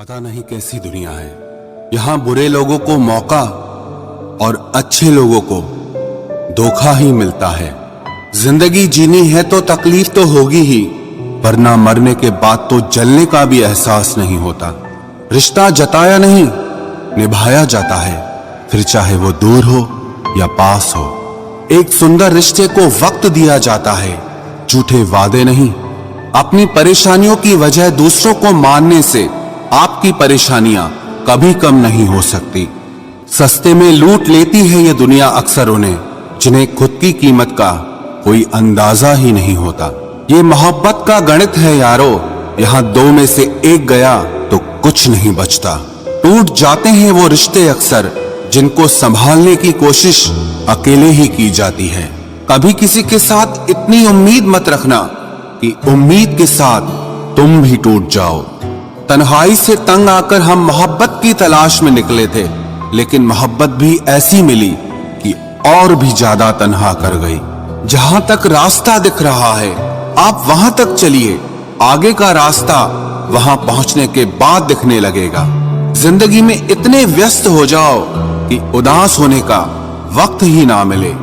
पता नहीं कैसी दुनिया है। यहाँ बुरे लोगों को मौका और अच्छे लोगों को धोखा ही मिलता है। जिंदगी जीनी है तो तकलीफ तो होगी ही, वरना मरने के बाद तो जलने का भी एहसास नहीं होता। रिश्ता जताया नहीं, निभाया जाता है, फिर चाहे वो दूर हो या पास हो। एक सुंदर रिश्ते को वक्त दिया जाता है, झूठे वादे नहीं। अपनी परेशानियों की वजह दूसरों को मानने से आपकी परेशानियां कभी कम नहीं हो सकती। सस्ते में लूट लेती है ये दुनिया अक्सर उन्हें, जिन्हें खुद की कीमत का कोई अंदाजा ही नहीं होता। ये मोहब्बत का गणित है यारो, यहाँ दो में से एक गया तो कुछ नहीं बचता। टूट जाते हैं वो रिश्ते अक्सर, जिनको संभालने की कोशिश अकेले ही की जाती है। कभी किसी के साथ इतनी उम्मीद मत रखना कि उम्मीद के साथ तुम भी टूट जाओ। तन्हाई से तंग आकर हम मोहब्बत की तलाश में निकले थे, लेकिन मोहब्बत भी ऐसी मिली कि और भी ज्यादा तन्हा कर गई। जहां तक रास्ता दिख रहा है आप वहां तक चलिए, आगे का रास्ता वहां पहुंचने के बाद दिखने लगेगा। जिंदगी में इतने व्यस्त हो जाओ कि उदास होने का वक्त ही ना मिले।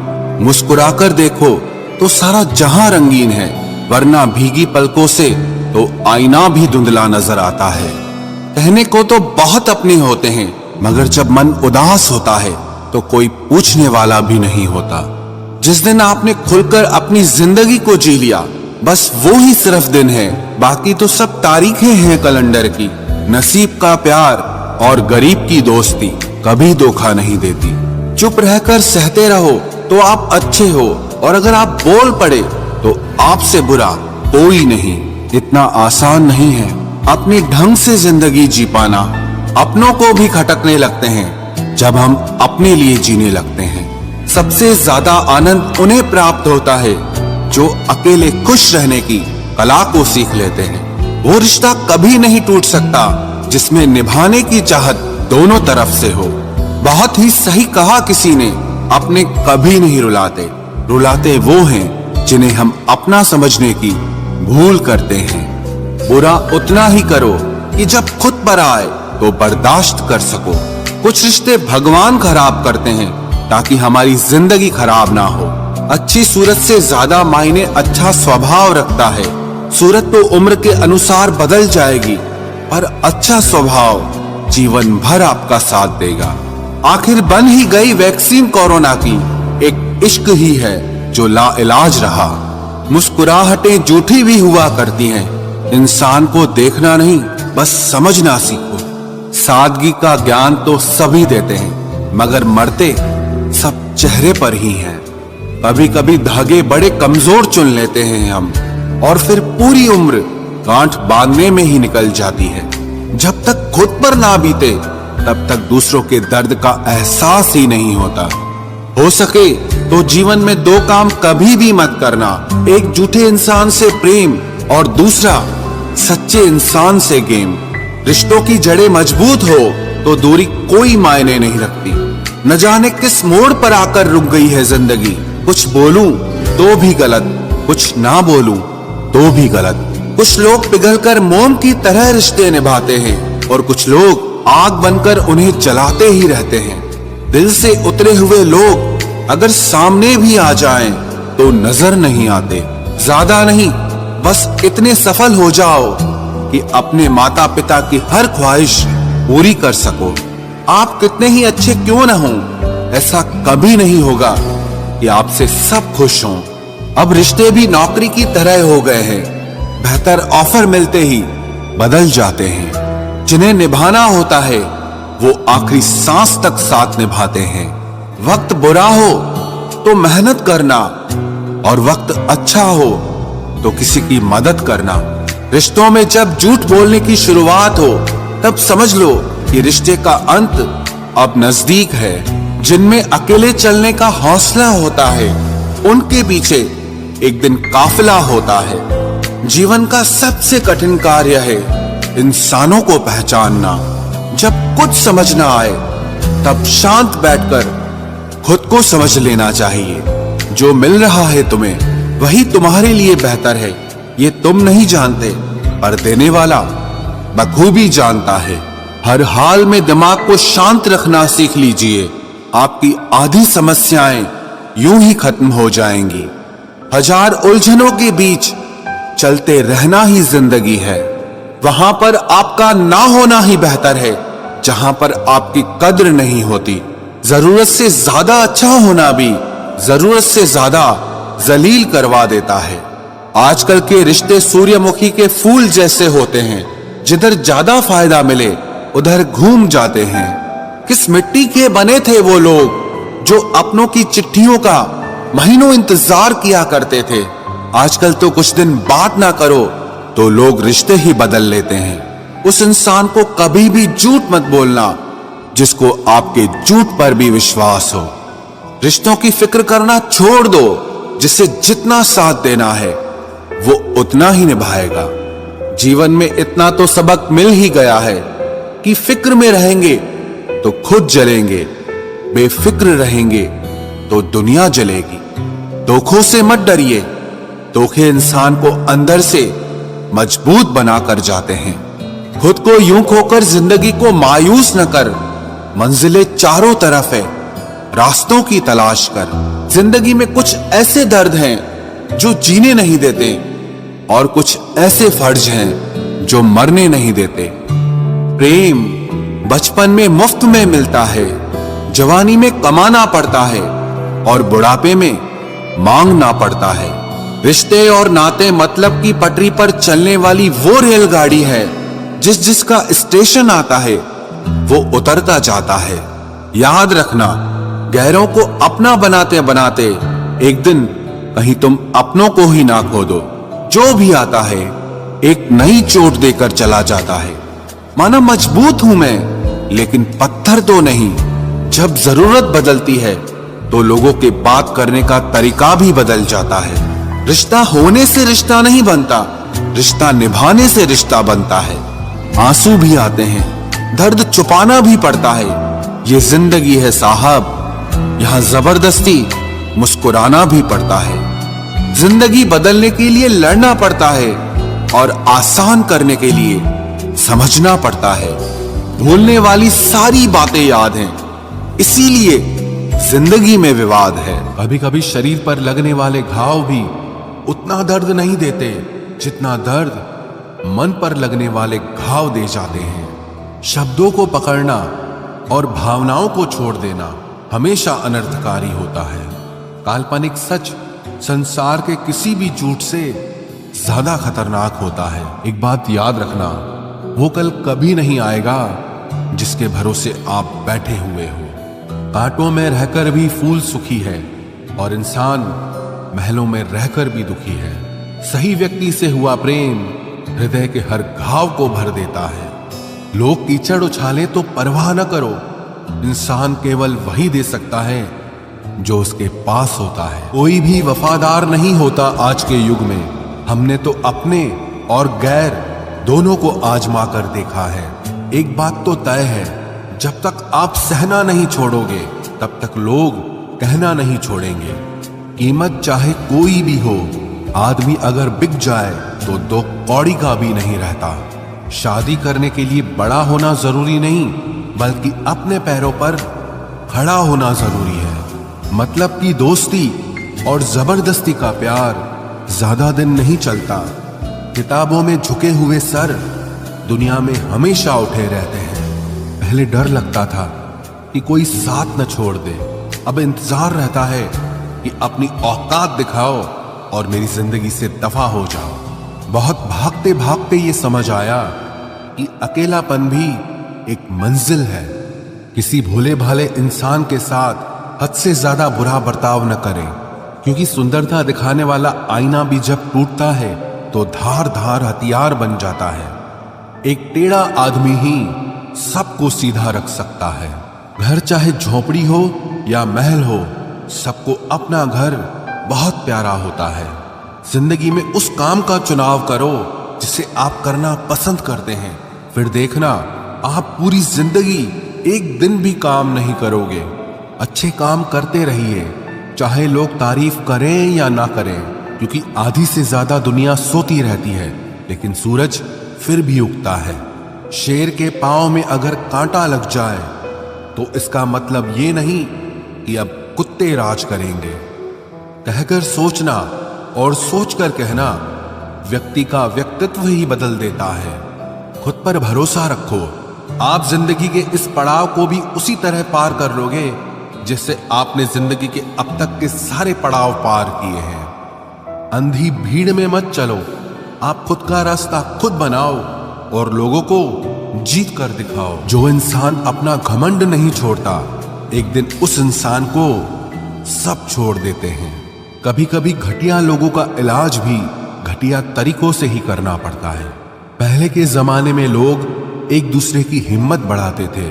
मुस्कुराकर देखो तो सारा जहां रंगीन है, वरना भीगी पलकों से तो आईना भी धुंधला नजर आता है। कहने को तो बहुत अपने होते हैं, मगर जब मन उदास होता है तो कोई पूछने वाला भी नहीं होता। जिस दिन आपने खुलकर अपनी जिंदगी को जी लिया, बस वो ही सिर्फ दिन है, बाकी तो सब तारीखें हैं कैलेंडर की। नसीब का प्यार और गरीब की दोस्ती कभी धोखा नहीं देती। चुप रहकर सहते रहो तो आप अच्छे हो, और अगर आप बोल पड़े तो आपसे बुरा कोई नहीं। इतना आसान नहीं है अपने ढंग से जिंदगी जी पाना। अपनों को भी खटकने लगते हैं जब हम अपने लिए जीने लगते हैं। सबसे ज्यादा आनंद उन्हें प्राप्त होता है जो अकेले खुश रहने की कला को सीख लेते हैं। वो रिश्ता कभी नहीं टूट सकता जिसमें निभाने की चाहत दोनों तरफ से हो। बहुत ही सही कहा किसी ने, अपने कभी नहीं रुलाते, रुलाते वो हैं जिन्हें हम अपना समझने की भूल करते हैं। बुरा उतना ही करो कि जब खुद पर आए तो बर्दाश्त कर सको। कुछ रिश्ते भगवान खराब करते हैं ताकि हमारी जिंदगी खराब ना हो। अच्छी सूरत से ज्यादा मायने अच्छा स्वभाव रखता है। सूरत तो उम्र के अनुसार बदल जाएगी, पर अच्छा स्वभाव जीवन भर आपका साथ देगा। आखिर बन ही गई वैक्सीन कोरोना की, एक इश्क ही है जो लाइलाज रहा। मुस्कुराहटें झूठी भी हुआ करती हैं, इंसान को देखना नहीं बस समझना सीखो। सादगी का ज्ञान तो सभी देते हैं, मगर मरते सब चेहरे पर ही हैं। कभी कभी धागे बड़े कमजोर चुन लेते हैं हम, और फिर पूरी उम्र गांठ बांधने में ही निकल जाती है। जब तक खुद पर ना बीते तब तक दूसरों के दर्द का एहसास ही नहीं होता। हो सके तो जीवन में दो काम कभी भी मत करना, एक झूठे इंसान से प्रेम और दूसरा सच्चे इंसान से गेम। रिश्तों की जड़ें मजबूत हो तो दूरी कोई मायने नहीं रखती। न जाने किस मोड़ पर आकर रुक गई है जिंदगी। कुछ बोलूं तो भी गलत, कुछ ना बोलूं तो भी गलत। कुछ लोग पिघलकर मोम की तरह रिश्ते निभाते हैं, और कुछ लोग आग बनकर उन्हें जलाते ही रहते हैं। दिल से उतरे हुए लोग अगर सामने भी आ जाएं तो नजर नहीं आते। ज्यादा नहीं, बस इतने सफल हो जाओ कि अपने माता पिता की हर ख्वाहिश पूरी कर सको। आप कितने ही अच्छे क्यों न हों, ऐसा कभी नहीं होगा कि आपसे सब खुश हों। अब रिश्ते भी नौकरी की तरह हो गए हैं, बेहतर ऑफर मिलते ही बदल जाते हैं। जिन्हें निभाना होता है वो आखिरी सांस तक साथ निभाते हैं। वक्त बुरा हो तो मेहनत करना, और वक्त अच्छा हो तो किसी की मदद करना। रिश्तों में जब झूठ बोलने की शुरुआत हो तब समझ लो कि रिश्ते का अंत अब नजदीक है। जिनमें अकेले चलने का हौसला होता है उनके पीछे एक दिन काफिला होता है। जीवन का सबसे कठिन कार्य है इंसानों को पहचानना। जब कुछ समझ ना आए तब शांत बैठकर खुद को समझ लेना चाहिए। जो मिल रहा है तुम्हें वही तुम्हारे लिए बेहतर है, ये तुम नहीं जानते, पर देने वाला बखूबी जानता है। हर हाल में दिमाग को शांत रखना सीख लीजिए। आपकी आधी समस्याएं यूं ही खत्म हो जाएंगी। हजार उलझनों के बीच चलते रहना ही जिंदगी है। वहां पर आपका ना होना ही बेहतर है जहां पर आपकी कद्र नहीं होती। जरूरत से ज्यादा अच्छा होना भी जरूरत से ज्यादा जलील करवा देता है। आजकल के रिश्ते सूर्यमुखी के फूल जैसे होते हैं, जिधर ज्यादा फायदा मिले उधर घूम जाते हैं। किस मिट्टी के बने थे वो लोग जो अपनों की चिट्ठियों का महीनों इंतजार किया करते थे। आजकल तो कुछ दिन बात ना करो तो लोग रिश्ते ही बदल लेते हैं। उस इंसान को कभी भी झूठ मत बोलना जिसको आपके झूठ पर भी विश्वास हो। रिश्तों की फिक्र करना छोड़ दो, जिसे जितना साथ देना है वो उतना ही निभाएगा। जीवन में इतना तो सबक मिल ही गया है कि फिक्र में रहेंगे तो खुद जलेंगे, बेफिक्र रहेंगे तो दुनिया जलेगी। धोखों से मत डरिए, धोखे इंसान को अंदर से मजबूत बनाकर जाते हैं। खुद को यूं खोकर जिंदगी को मायूस न कर। मंजिलें चारों तरफ है, रास्तों की तलाश कर। जिंदगी में कुछ ऐसे दर्द हैं जो जीने नहीं देते और कुछ ऐसे फर्ज हैं जो मरने नहीं देते। प्रेम बचपन में मुफ्त में मिलता है, जवानी में कमाना पड़ता है और बुढ़ापे में मांगना पड़ता है। रिश्ते और नाते मतलब की पटरी पर चलने वाली वो रेलगाड़ी है जिसका स्टेशन आता है वो उतरता जाता है। याद रखना, गैरों को अपना बनाते बनाते एक दिन कहीं तुम अपनों को ही ना खो दो। जो भी आता है एक नई चोट देकर चला जाता है। माना मजबूत हूं मैं, लेकिन पत्थर तो नहीं। जब जरूरत बदलती है तो लोगों के बात करने का तरीका भी बदल जाता है। रिश्ता होने से रिश्ता नहीं बनता, रिश्ता निभाने से रिश्ता बनता है। आंसू भी आते हैं, दर्द छुपाना भी पड़ता है। ये जिंदगी है साहब, यहां जबरदस्ती मुस्कुराना भी पड़ता है। जिंदगी बदलने के लिए लड़ना पड़ता है और आसान करने के लिए समझना पड़ता है। भूलने वाली सारी बातें याद हैं, इसीलिए जिंदगी में विवाद है। कभी कभी शरीर पर लगने वाले घाव भी उतना दर्द नहीं देते जितना दर्द मन पर लगने वाले घाव दे जाते हैं। शब्दों को पकड़ना और भावनाओं को छोड़ देना हमेशा अनर्थकारी होता है। काल्पनिक सच संसार के किसी भी झूठ से ज्यादा खतरनाक होता है। एक बात याद रखना, वो कल कभी नहीं आएगा जिसके भरोसे आप बैठे हुए हो। कांटों में रहकर भी फूल सुखी है और इंसान महलों में रहकर भी दुखी है। सही व्यक्ति से हुआ प्रेम हृदय के हर घाव को भर देता है। लोग कीचड़ उछाले तो परवाह न करो, इंसान केवल वही दे सकता है जो उसके पास होता है। कोई भी वफादार नहीं होता आज के युग में। हमने तो अपने और गैर दोनों को आजमा कर देखा है। एक बात तो तय है, जब तक आप सहना नहीं छोड़ोगे तब तक लोग कहना नहीं छोड़ेंगे। कीमत चाहे कोई भी हो, आदमी अगर बिक जाए तो दो कौड़ी का भी नहीं रहता। शादी करने के लिए बड़ा होना जरूरी नहीं, बल्कि अपने पैरों पर खड़ा होना जरूरी है। मतलब की दोस्ती और जबरदस्ती का प्यार ज्यादा दिन नहीं चलता। किताबों में झुके हुए सर दुनिया में हमेशा उठे रहते हैं। पहले डर लगता था कि कोई साथ न छोड़ दे, अब इंतजार रहता है कि अपनी औकात दिखाओ और मेरी जिंदगी से दफा हो जाओ। बहुत भागते भागते ये समझ आया कि अकेलापन भी एक मंजिल है। किसी भोले भाले इंसान के साथ हद से ज्यादा बुरा बर्ताव न करें, क्योंकि सुंदरता दिखाने वाला आईना भी जब टूटता है तो धार धार हथियार बन जाता है। एक टेढ़ा आदमी ही सबको सीधा रख सकता है। घर चाहे झोपड़ी हो या महल हो, सबको अपना घर बहुत प्यारा होता है। जिंदगी में उस काम का चुनाव करो जिसे आप करना पसंद करते हैं, फिर देखना आप पूरी जिंदगी एक दिन भी काम नहीं करोगे। अच्छे काम करते रहिए, चाहे लोग तारीफ करें या ना करें, क्योंकि आधी से ज्यादा दुनिया सोती रहती है लेकिन सूरज फिर भी उगता है। शेर के पांव में अगर कांटा लग जाए तो इसका मतलब ये नहीं कि अब कुत्ते राज करेंगे। कहकर सोचना और सोचकर कहना व्यक्ति का व्यक्तित्व ही बदल देता है। खुद पर भरोसा रखो, आप जिंदगी के इस पड़ाव को भी उसी तरह पार कर लोगे जिससे आपने जिंदगी के अब तक के सारे पड़ाव पार किए हैं। अंधी भीड़ में मत चलो, आप खुद का रास्ता खुद बनाओ और लोगों को जीत कर दिखाओ। जो इंसान अपना घमंड नहीं छोड़ता, एक दिन उस इंसान को सब छोड़ देते हैं। कभी कभी घटिया लोगों का इलाज भी घटिया तरीकों से ही करना पड़ता है। पहले के जमाने में लोग एक दूसरे की हिम्मत बढ़ाते थे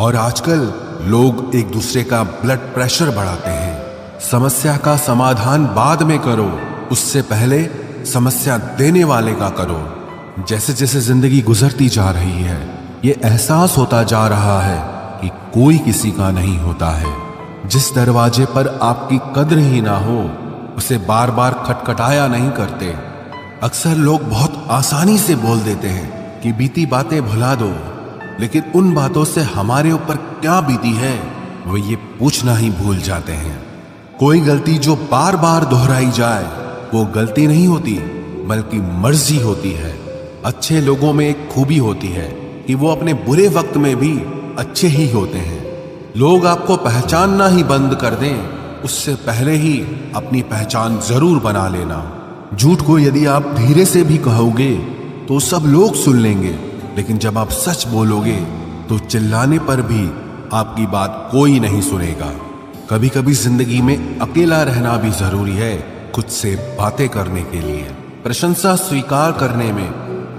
और आजकल लोग एक दूसरे का ब्लड प्रेशर बढ़ाते हैं। समस्या का समाधान बाद में करो, उससे पहले समस्या देने वाले का करो। जैसे जैसे जिंदगी गुजरती जा रही है, ये एहसास होता जा रहा है कि कोई किसी का नहीं होता है। जिस दरवाजे पर आपकी कद्र ही ना हो, उसे बार बार खटखटाया नहीं करते। अक्सर लोग बहुत आसानी से बोल देते हैं कि बीती बातें भुला दो, लेकिन उन बातों से हमारे ऊपर क्या बीती है वो ये पूछना ही भूल जाते हैं। कोई गलती जो बार बार दोहराई जाए वो गलती नहीं होती, बल्कि मर्जी होती है। अच्छे लोगों में एक खूबी होती है कि वो अपने बुरे वक्त में भी अच्छे ही होते हैं। लोग आपको पहचानना ही बंद कर दें, उससे पहले ही अपनी पहचान जरूर बना लेना। झूठ को यदि आप धीरे से भी कहोगे तो सब लोग सुन लेंगे, लेकिन जब आप सच बोलोगे तो चिल्लाने पर भी आपकी बात कोई नहीं सुनेगा। कभी कभी जिंदगी में अकेला रहना भी जरूरी है, खुद से बातें करने के लिए। प्रशंसा स्वीकार करने में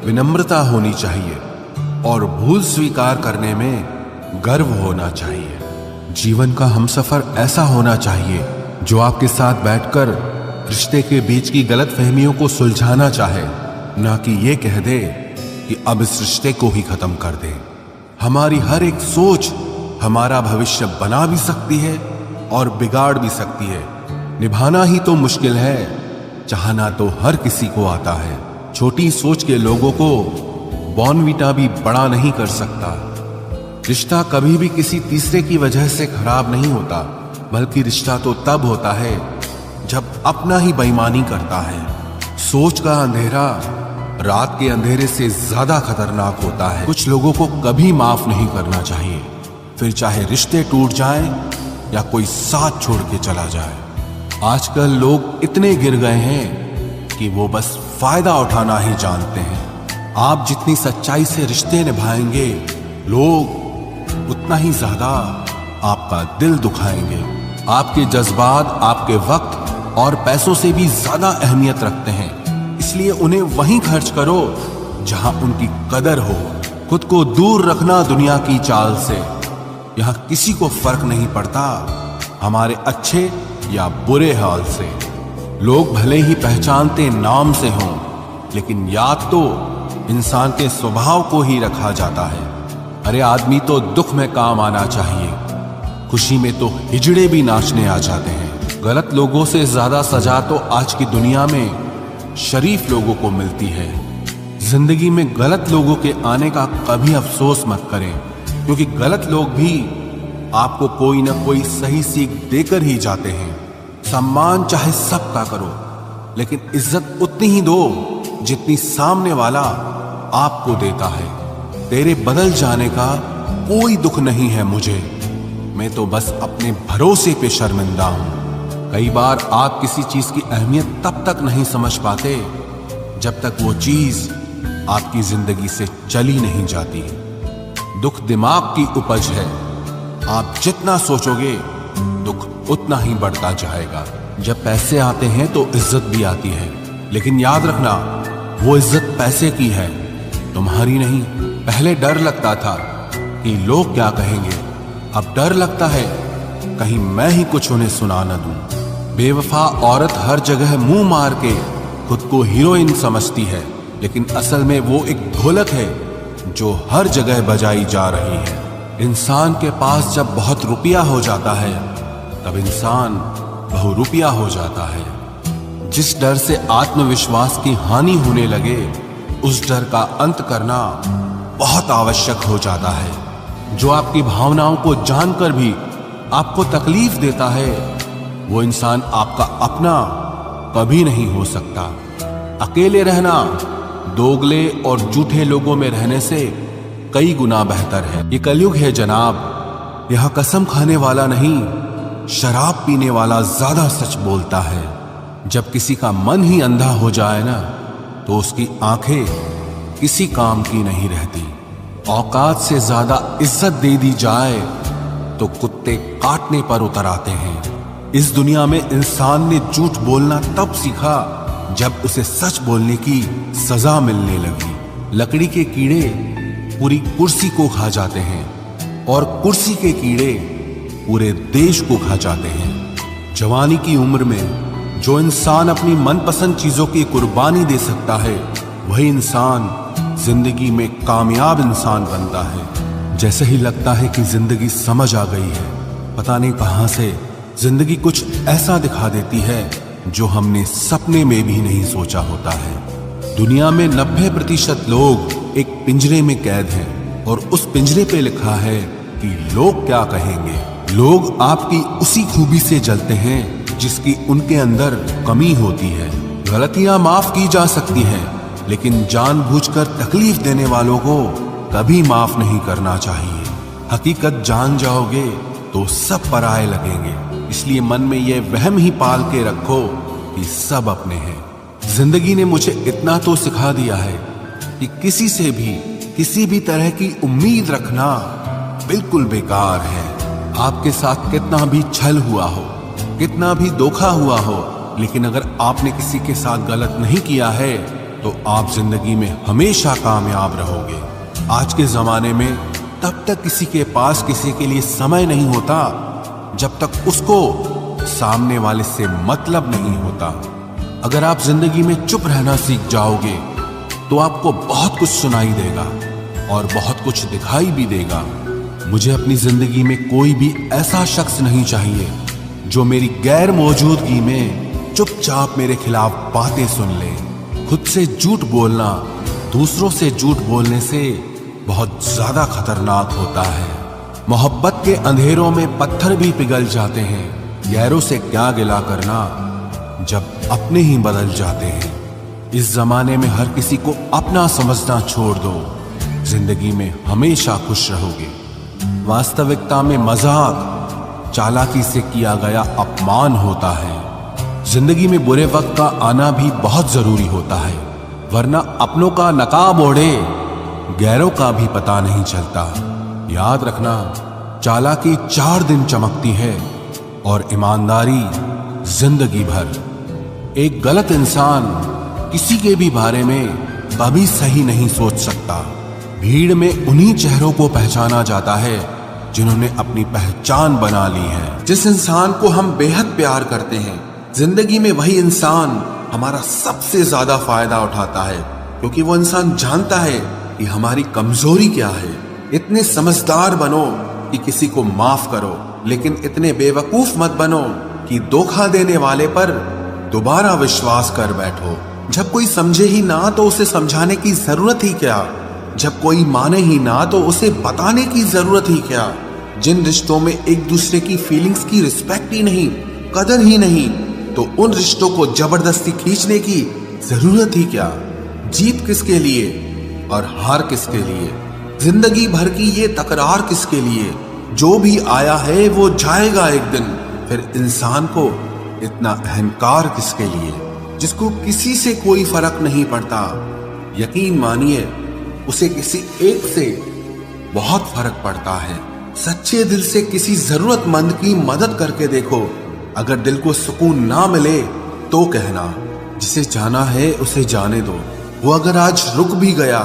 विनम्रता होनी चाहिए और भूल स्वीकार करने में गर्व होना चाहिए। जीवन का हमसफर ऐसा होना चाहिए जो आपके साथ बैठकर रिश्ते के बीच की गलतफहमियों को सुलझाना चाहे, ना कि ये कह दे कि अब इस रिश्ते को ही खत्म कर दे। हमारी हर एक सोच हमारा भविष्य बना भी सकती है और बिगाड़ भी सकती है। निभाना ही तो मुश्किल है, चाहना तो हर किसी को आता है। छोटी सोच के लोगों को बॉर्नवीटा भी बड़ा नहीं कर सकता। रिश्ता कभी भी किसी तीसरे की वजह से खराब नहीं होता, बल्कि रिश्ता तो तब होता है जब अपना ही बेईमानी करता है। सोच का अंधेरा रात के अंधेरे से ज्यादा खतरनाक होता है। कुछ लोगों को कभी माफ नहीं करना चाहिए, फिर चाहे रिश्ते टूट जाएं या कोई साथ छोड़ के चला जाए। आजकल लोग इतने गिर गए हैं कि वो बस फायदा उठाना ही जानते हैं। आप जितनी सच्चाई से रिश्ते निभाएंगे, लोग उतना ही ज्यादा आपका दिल दुखाएंगे। आपके जज्बात आपके वक्त और पैसों से भी ज्यादा अहमियत रखते हैं, इसलिए उन्हें वहीं खर्च करो जहां उनकी कदर हो। खुद को दूर रखना दुनिया की चाल से। यहां किसी को फर्क नहीं पड़ता हमारे अच्छे या बुरे हाल से। लोग भले ही पहचानते नाम से हों, लेकिन याद तो इंसान के स्वभाव को ही रखा जाता है। अरे आदमी तो दुख में काम आना चाहिए, खुशी में तो हिजड़े भी नाचने आ जाते हैं। गलत लोगों से ज्यादा सजा तो आज की दुनिया में शरीफ लोगों को मिलती है। जिंदगी में गलत लोगों के आने का कभी अफसोस मत करें, क्योंकि गलत लोग भी आपको कोई ना कोई सही सीख देकर ही जाते हैं। सम्मान चाहे सबका करो, लेकिन इज्जत उतनी ही दो जितनी सामने वाला आपको देता है। तेरे बदल जाने का कोई दुख नहीं है मुझे, मैं तो बस अपने भरोसे पे शर्मिंदा हूं। कई बार आप किसी चीज की अहमियत तब तक नहीं समझ पाते जब तक वो चीज आपकी जिंदगी से चली नहीं जाती। दुख दिमाग की उपज है, आप जितना सोचोगे दुख उतना ही बढ़ता जाएगा। जब पैसे आते हैं तो इज्जत भी आती है, लेकिन याद रखना वो इज्जत पैसे की है, तुम्हारी नहीं। पहले डर लगता था कि लोग क्या कहेंगे, अब डर लगता है कहीं मैं ही कुछ उन्हें सुना न दूं। बेवफा औरत हर जगह मुंह मार के खुद को हीरोइन समझती है, लेकिन असल में वो एक ढोलक है जो हर जगह बजाई जा रही है। इंसान के पास जब बहुत रुपया हो जाता है तब इंसान बहुरुपया हो जाता है। जिस डर से आत्मविश्वास की हानि होने लगे, उस डर का अंत करना बहुत आवश्यक हो जाता है। जो आपकी भावनाओं को जानकर भी आपको तकलीफ देता है, वो इंसान आपका अपना कभी नहीं हो सकता। अकेले रहना दोगले और झूठे लोगों में रहने से कई गुना बेहतर है। ये कलयुग है जनाब, यह कसम खाने वाला नहीं, शराब पीने वाला ज्यादा सच बोलता है। जब किसी का मन ही अंधा हो जाए ना, तो उसकी आंखें किसी काम की नहीं रहती। औकात से ज्यादा इज्जत दे दी जाए तो कुत्ते काटने पर उतर आते हैं। इस दुनिया में इंसान ने झूठ बोलना तब सीखा जब उसे सच बोलने की सजा मिलने लगी। लकड़ी के कीड़े पूरी कुर्सी को खा जाते हैं और कुर्सी के कीड़े पूरे देश को खा जाते हैं। जवानी की उम्र में जो इंसान अपनी मनपसंद चीजों की कुर्बानी दे सकता है, वही इंसान जिंदगी में कामयाब इंसान बनता है। जैसे ही लगता है कि जिंदगी समझ आ गई है, पता नहीं कहां से जिंदगी कुछ ऐसा दिखा देती है जो हमने सपने में भी नहीं सोचा होता है। दुनिया में 90% लोग एक पिंजरे में कैद हैं और उस पिंजरे पे लिखा है कि लोग क्या कहेंगे। लोग आपकी उसी खूबी से जलते हैं जिसकी उनके अंदर कमी होती है। गलतियां माफ की जा सकती हैं, लेकिन जानबूझकर तकलीफ देने वालों को कभी माफ नहीं करना चाहिए। हकीकत जान जाओगे तो सब पराये लगेंगे, इसलिए मन में यह वहम ही पाल के रखो कि सब अपने हैं। जिंदगी ने मुझे इतना तो सिखा दिया है कि किसी से भी किसी भी तरह की उम्मीद रखना बिल्कुल बेकार है। आपके साथ कितना भी छल हुआ हो, कितना भी धोखा हुआ हो, लेकिन अगर आपने किसी के साथ गलत नहीं किया है तो आप जिंदगी में हमेशा कामयाब रहोगे। आज के जमाने में तब तक किसी के पास किसी के लिए समय नहीं होता जब तक उसको सामने वाले से मतलब नहीं होता। अगर आप जिंदगी में चुप रहना सीख जाओगे तो आपको बहुत कुछ सुनाई देगा और बहुत कुछ दिखाई भी देगा। मुझे अपनी जिंदगी में कोई भी ऐसा शख्स नहीं चाहिए जो मेरी गैर मौजूदगी में चुपचाप मेरे खिलाफ बातें सुन ले। खुद से झूठ बोलना दूसरों से झूठ बोलने से बहुत ज्यादा खतरनाक होता है। मोहब्बत के अंधेरों में पत्थर भी पिघल जाते हैं, गैरों से क्या गिला करना जब अपने ही बदल जाते हैं। इस जमाने में हर किसी को अपना समझना छोड़ दो, जिंदगी में हमेशा खुश रहोगे। वास्तविकता में मजाक चालाकी से किया गया अपमान होता है। जिंदगी में बुरे वक्त का आना भी बहुत जरूरी होता है, वरना अपनों का नकाब ओढ़े गैरों का भी पता नहीं चलता। याद रखना, चालाकी 4 दिन चमकती है और ईमानदारी जिंदगी भर। एक गलत इंसान किसी के भी बारे में कभी सही नहीं सोच सकता। भीड़ में उन्हीं चेहरों को पहचाना जाता है जिन्होंने अपनी पहचान बना ली है। जिस इंसान को हम बेहद प्यार करते हैं, जिंदगी में वही इंसान हमारा सबसे ज्यादा फायदा उठाता है, क्योंकि वो इंसान जानता है कि हमारी कमजोरी क्या है। इतने समझदार बनो कि किसी को माफ करो, लेकिन इतने बेवकूफ मत बनो कि धोखा देने वाले पर दोबारा विश्वास कर बैठो। जब कोई समझे ही ना तो उसे समझाने की जरूरत ही क्या, जब कोई माने ही ना तो उसे बताने की जरूरत ही क्या। जिन रिश्तों में एक दूसरे की फीलिंग्स की रिस्पेक्ट ही नहीं, कदर ही नहीं, तो उन रिश्तों को जबरदस्ती खींचने की जरूरत ही क्या। जीत किसके लिए और हार किसके लिए, जिंदगी भर की ये तकरार किसके लिए। जो भी आया है वो जाएगा एक दिन, फिर इंसान को इतना अहंकार किसके लिए, जिसको किसी से कोई फर्क नहीं पड़ता। यकीन मानिए, उसे किसी एक से बहुत फर्क पड़ता है। सच्चे दिल से किसी जरूरतमंद की मदद करके देखो। अगर दिल को सुकून ना मिले तो कहना, जिसे जाना है उसे जाने दो। वो अगर आज रुक भी गया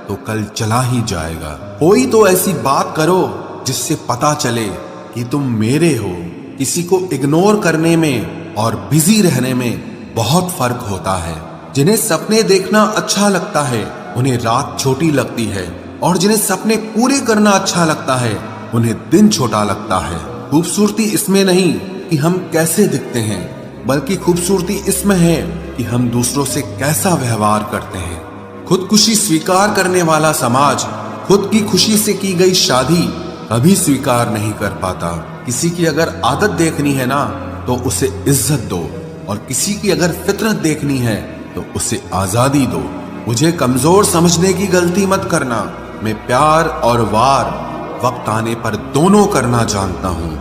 तो कल चला ही जाएगा। कोई तो ऐसी बात करो जिससे पता चले कि तुम मेरे हो। किसी को इग्नोर करने में और बिजी रहने में बहुत फर्क होता है। जिन्हें सपने देखना अच्छा लगता है उन्हें रात छोटी लगती है, और जिन्हें सपने पूरे करना अच्छा लगता है उन्हें दिन छोटा लगता है। खूबसूरती इसमें नहीं कि हम कैसे दिखते हैं, बल्कि खूबसूरती इसमें है कि हम दूसरों से कैसा व्यवहार करते हैं। खुदकुशी स्वीकार करने वाला समाज खुद की खुशी से की गई शादी कभी स्वीकार नहीं कर पाता। किसी की अगर आदत देखनी है ना तो उसे इज्जत दो, और किसी की अगर फितरत देखनी है तो उसे आजादी दो। मुझे कमजोर समझने की गलती मत करना। मैं प्यार और वार वक्त आने पर दोनों करना जानता हूँ।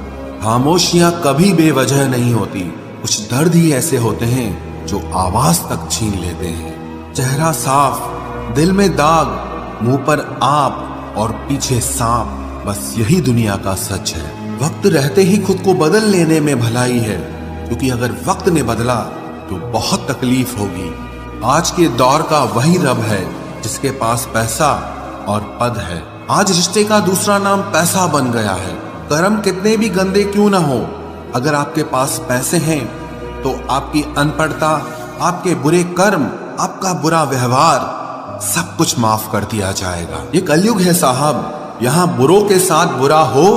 खामोशियां कभी बेवजह नहीं होती। कुछ दर्द ही ऐसे होते हैं जो आवाज तक छीन लेते हैं। चेहरा साफ, दिल में दाग, मुंह पर आप और पीछे सांप, बस यही दुनिया का सच है। वक्त रहते ही खुद को बदल लेने में भलाई है, क्योंकि अगर वक्त ने बदला तो बहुत तकलीफ होगी। आज के दौर का वही रब है जिसके पास पैसा और पद है। आज रिश्ते का दूसरा नाम पैसा बन गया है। कर्म कितने भी गंदे क्यों ना हो, अगर आपके पास पैसे हैं तो आपकी अनपढ़ता, आपके बुरे कर्म, आपका बुरा व्यवहार सब कुछ माफ कर दिया जाएगा। ये कलयुग है साहब, यहाँ बुरों के साथ बुरा हो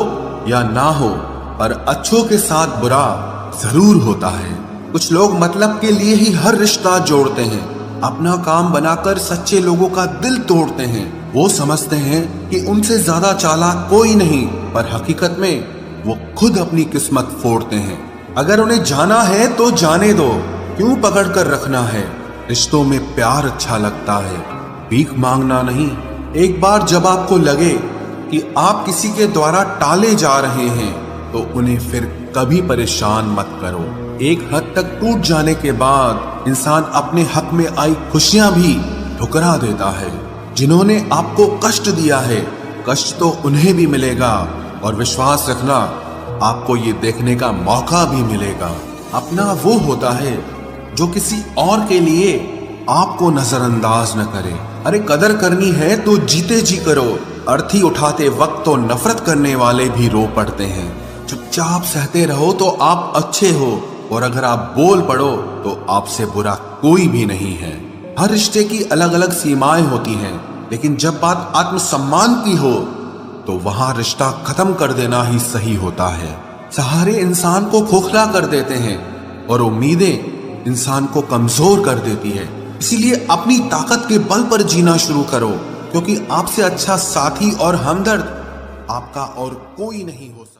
या ना हो, पर अच्छों के साथ बुरा जरूर होता है। कुछ लोग मतलब के लिए ही हर रिश्ता जोड़ते हैं, अपना काम बनाकर सच्चे लोगों का दिल तोड़ते हैं। वो समझते हैं कि उनसे ज्यादा चालाक कोई नहीं, पर हकीकत में वो खुद अपनी किस्मत फोड़ते हैं। अगर उन्हें जाना है तो जाने दो, क्यों पकड़ कर रखना है। रिश्तों में प्यार अच्छा लगता है, भीख मांगना नहीं। एक बार जब आपको लगे कि आप किसी के द्वारा टाले जा रहे हैं तो उन्हें फिर कभी परेशान मत करो। एक हद तक टूट जाने के बाद इंसान अपने हक में आई खुशियां भी ठुकरा देता है। जिन्होंने आपको कष्ट दिया है, कष्ट तो उन्हें भी मिलेगा, और विश्वास रखना आपको ये देखने का मौका भी मिलेगा। अपना वो होता है जो किसी और के लिए आपको नजरअंदाज न करे। अरे कदर करनी है तो जीते जी करो। अर्थी उठाते वक्त तो नफरत करने वाले भी रो पड़ते हैं। चुपचाप सहते रहो तो आप अच्छे हो, और अगर आप बोल पड़ो तो आपसे बुरा कोई भी नहीं है। हर रिश्ते की अलग अलग सीमाएं होती हैं, लेकिन जब बात आत्मसम्मान की हो तो वहां रिश्ता खत्म कर देना ही सही होता है। सहारे इंसान को खोखला कर देते हैं और उम्मीदें इंसान को कमजोर कर देती है। इसीलिए अपनी ताकत के बल पर जीना शुरू करो, क्योंकि आपसे अच्छा साथी और हमदर्द आपका और कोई नहीं हो सकता।